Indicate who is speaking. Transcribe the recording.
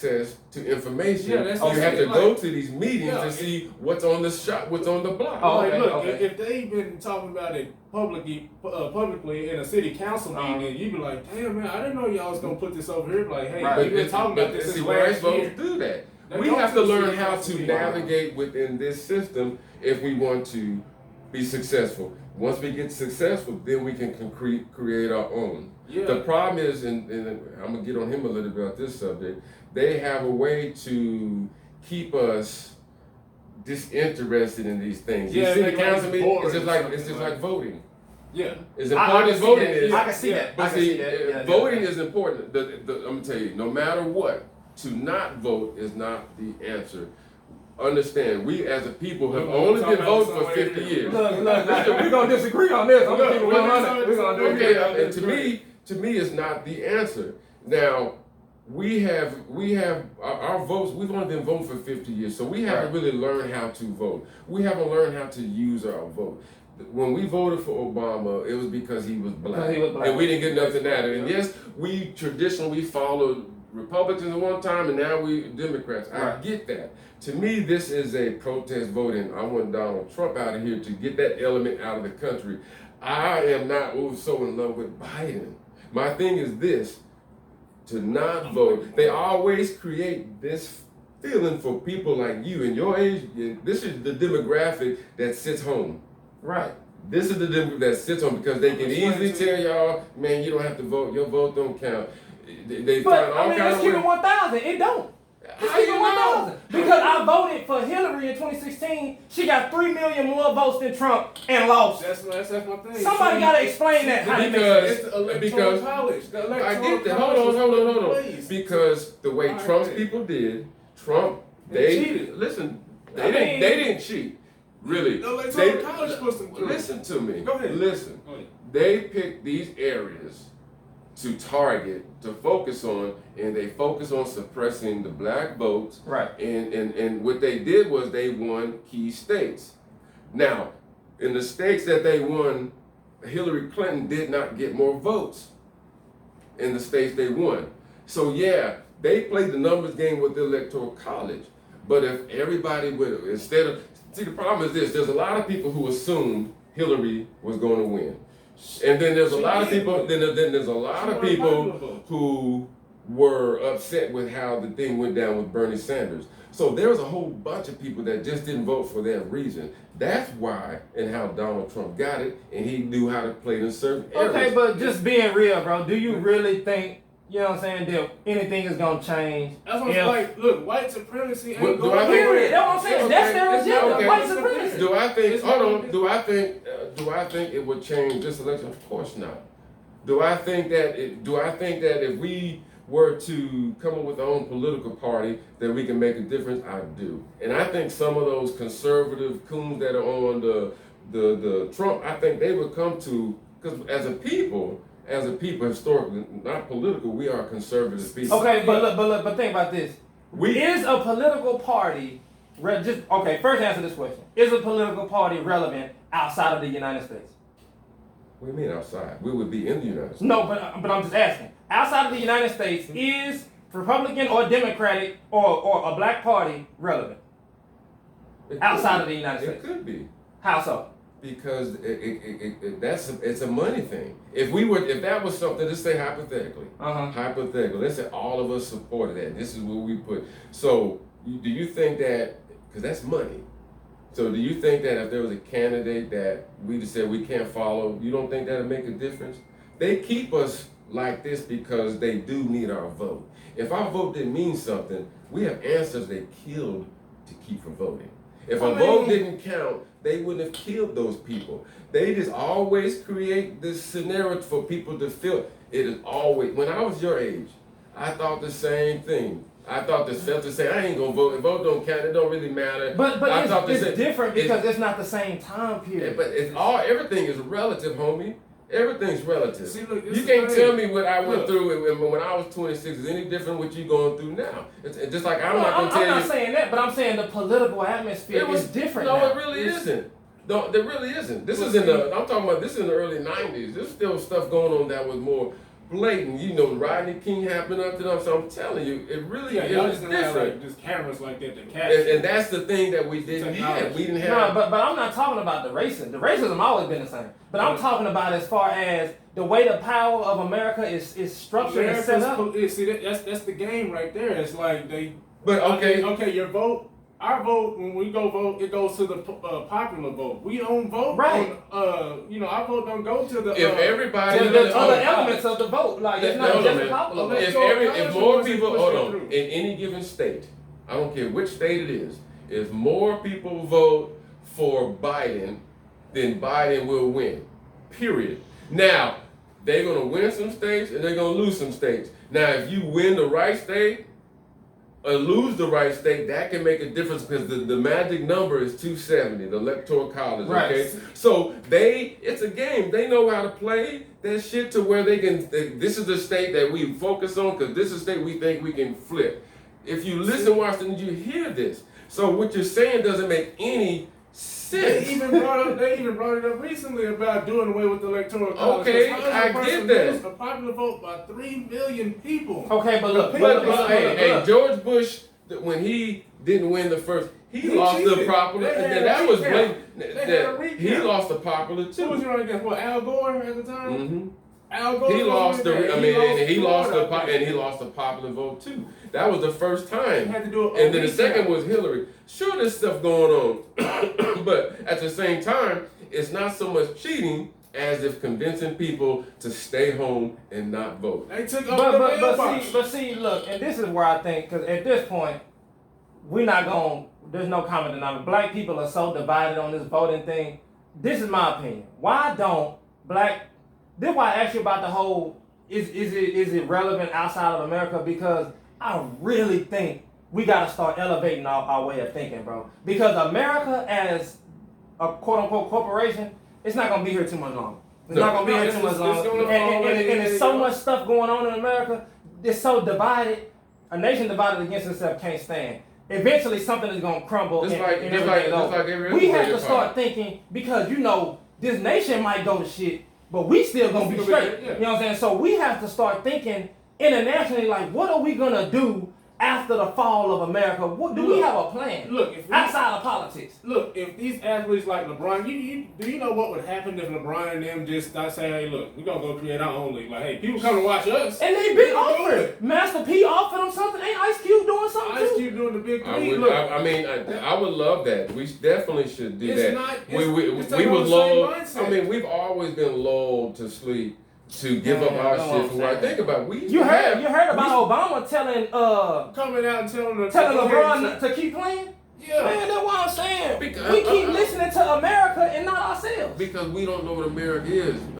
Speaker 1: access to information.
Speaker 2: Yeah, that's
Speaker 1: you have to
Speaker 2: like,
Speaker 1: go to these meetings to see what's on the shop, what's on the block.
Speaker 2: Oh, like, look, if they've been talking about it publicly in a city council meeting, and you be like, damn man, I didn't know y'all was gonna put this over here. Like, hey, we've been talking about this since last year.
Speaker 1: Do that. We have to learn how to navigate within this system if we want to be successful. Once we get successful, then we can create our own.
Speaker 2: Yeah.
Speaker 1: The problem is, and I'm gonna get on him a little bit about this subject. They have a way to keep us disinterested in these things.
Speaker 2: Yeah,
Speaker 1: you see the council meeting, it's just like voting.
Speaker 2: Yeah,
Speaker 1: as important as voting is.
Speaker 3: I can see that.
Speaker 1: But voting is important. I'm gonna tell you, no matter what, to not vote is not the answer. Understand, we as a people have only been voting for 50 years.
Speaker 3: Look, we're gonna disagree on this. I'm gonna keep it 100. We're gonna do
Speaker 1: okay, and to me, it's not the answer. Now, we have our votes. We've only been voting for 50 years, so we haven't really learned how to vote. We haven't learned how to use our vote. When we voted for Obama, it was because he was black, and we didn't get nothing out of it. And yes, we traditionally followed Republicans at one time, and now we Democrats. I get that. To me, this is a protest voting. I want Donald Trump out of here to get that element out of the country. I am not so in love with Biden. My thing is this, to not vote. They always create this feeling for people like you and your age. This is the demographic that sits home.
Speaker 3: Right.
Speaker 1: This is the demographic that sits home because they can easily tell y'all, man, you don't have to vote. Your vote don't count. They
Speaker 3: but I mean, let's keep it 1,000. It don't. Let's keep it 1,000. Because I voted for Hillary in 2016. She got 3 million more votes than Trump and lost.
Speaker 2: That's my thing.
Speaker 3: Somebody got to explain that.
Speaker 1: Because
Speaker 2: college.
Speaker 1: I get that. Hold on. Because the way Trump's people did, they cheated. Listen, they didn't cheat. Really.
Speaker 2: The electoral college pushed them through.
Speaker 1: Listen to me.
Speaker 2: Go ahead.
Speaker 1: Listen.
Speaker 2: Go ahead.
Speaker 1: They picked these areas to target, to focus on, and they focus on suppressing the black votes.
Speaker 3: Right.
Speaker 1: And what they did was they won key states. Now, in the states that they won, Hillary Clinton did not get more votes in the states they won. So yeah, they played the numbers game with the electoral college. But if everybody would, see the problem is this, there's a lot of people who assumed Hillary was going to win. And then there's a lot of people. Then there's a lot of people who were upset with how the thing went down with Bernie Sanders. So there was a whole bunch of people that just didn't vote for that reason. That's why and how Donald Trump got it, and he knew how to play in certain areas.
Speaker 3: Okay, but just being real, bro. Do you really think, you know what I'm saying, that anything is gonna change?
Speaker 2: That's what I'm like. Look, white supremacy ain't going
Speaker 3: to period. That's what I'm saying. That's their agenda.
Speaker 1: Okay.
Speaker 3: White supremacy.
Speaker 1: Do I think? Hold on. Do I think it would change this election? Of course not. Do I think that if we were to come up with our own political party, that we can make a difference? I do. And I think some of those conservative coons that are on the Trump, I think they would come to, because as a people historically, not political, we are conservative people.
Speaker 3: Okay, but think about this. Is a political party first answer this question. Is a political party relevant outside of the United States?
Speaker 1: What do you mean outside? We would be in the United States.
Speaker 3: No, but I'm just asking. Outside of the United States, is Republican or Democratic or a black party relevant? Outside of the United States?
Speaker 1: It could be.
Speaker 3: How so?
Speaker 1: Because it's a money thing. If that was something, let's say hypothetically, let's say all of us supported that. This is what we put. So do you think that, because that's money. So do you think that if there was a candidate that we just said we can't follow, you don't think that would make a difference? They keep us like this because they do need our vote. If our vote didn't mean something, we have ancestors they killed to keep from voting. If a vote didn't count, they wouldn't have killed those people. They just always create this scenario for people to feel. It is always, when I was your age, I thought the same thing. I thought the self to say, I ain't gonna vote. If vote don't count, it don't really matter.
Speaker 3: But it's different because it's not the same time period.
Speaker 1: But everything is relative, homie. Everything's relative.
Speaker 2: See, look,
Speaker 1: you can't tell me what I went through when I was 26 is any different what you going through now. It's just like I'm not gonna tell you.
Speaker 3: I'm not saying that, but I'm saying the political atmosphere is different.
Speaker 1: No,
Speaker 3: now.
Speaker 1: it really isn't. No, there really isn't. I'm talking about this in the early 90s. There's still stuff going on that was more blatant. You know, Rodney King happened up to them. So I'm telling you, it really is
Speaker 2: different.
Speaker 1: Have,
Speaker 2: like, just cameras like that to catch.
Speaker 1: And that's the thing that we didn't have. We didn't have.
Speaker 3: No, but I'm not talking about the racism. The racism always been the same. But I'm talking about as far as the way the power of America is structured and set up.
Speaker 2: See, that's the game right there. It's like they.
Speaker 1: But
Speaker 2: okay, your vote. Our vote, when we go vote, it goes to the popular vote. We don't vote
Speaker 3: right.
Speaker 2: on, our vote don't go to the.
Speaker 1: If everybody,
Speaker 3: the other elements of the vote, like it's not just the popular vote.
Speaker 1: If more people, hold on, in any given state, I don't care which state it is, if more people vote for Biden, then Biden will win. Period. Now, they're gonna win some states and they're gonna lose some states. Now, if you win the right state, or lose the right state, that can make a difference because the magic number is 270, the electoral college,
Speaker 3: right.
Speaker 1: Okay? So it's a game. They know how to play that shit to where they can, this is the state that we focus on because this is the state we think we can flip. If you listen, Washington, you hear this. So what you're saying doesn't make any sense.
Speaker 2: They even brought it up recently about doing away with the electoral college.
Speaker 1: Okay, I get that.
Speaker 2: A popular vote by 3 million people.
Speaker 3: Okay, but look,
Speaker 1: hey, George Bush, when he didn't win the first, he lost
Speaker 2: cheated.
Speaker 1: the popular. That was blatant. He lost the popular too.
Speaker 2: Who was running against? What, Al Gore at the time?
Speaker 1: Mm-hmm.
Speaker 2: Al Gore.
Speaker 1: He lost he lost the popular vote too. That was the first time.
Speaker 2: Had to do
Speaker 1: and then the second was Hillary. Sure, there's stuff going on, but at the same time, it's not so much cheating as if convincing people to stay home and not vote.
Speaker 2: They took
Speaker 3: but see, look, and this is where I think, because at this point, there's no common denominator. Black people are so divided on this voting thing. This is my opinion. Why don't this is why I asked you about the whole, is it relevant outside of America? Because I really think we got to start elevating our way of thinking, bro. Because America as a quote-unquote corporation, it's not going to be here too much longer. It's not going to be here too much longer. And there's so much stuff going on in America. It's so divided. A nation divided against itself can't stand. Eventually, something is going to crumble. We have to start thinking, because, this nation might go to shit, but we still going to be straight. Yeah. You know what I'm saying? So we have to start thinking internationally, like, what are we going to do after the fall of America? We have a plan? Outside of politics.
Speaker 2: Look, if these athletes like LeBron, do you know what would happen if LeBron and them just start saying, hey, look, we're going to go create our own league. Like, hey, people come to watch us.
Speaker 3: And they've been offered. Master P offered them something. Ain't Ice Cube doing something
Speaker 2: Ice Cube doing the big three.
Speaker 1: I would love that. We definitely should do that. We've always been lulled to sleep to give up our shit for what. Think about it.
Speaker 3: You heard about Obama telling
Speaker 2: coming out and telling
Speaker 3: LeBron to keep playing?
Speaker 2: Yeah.
Speaker 3: Man, that's what I'm saying. We keep listening to America and not ourselves.
Speaker 1: Because we don't know what America is.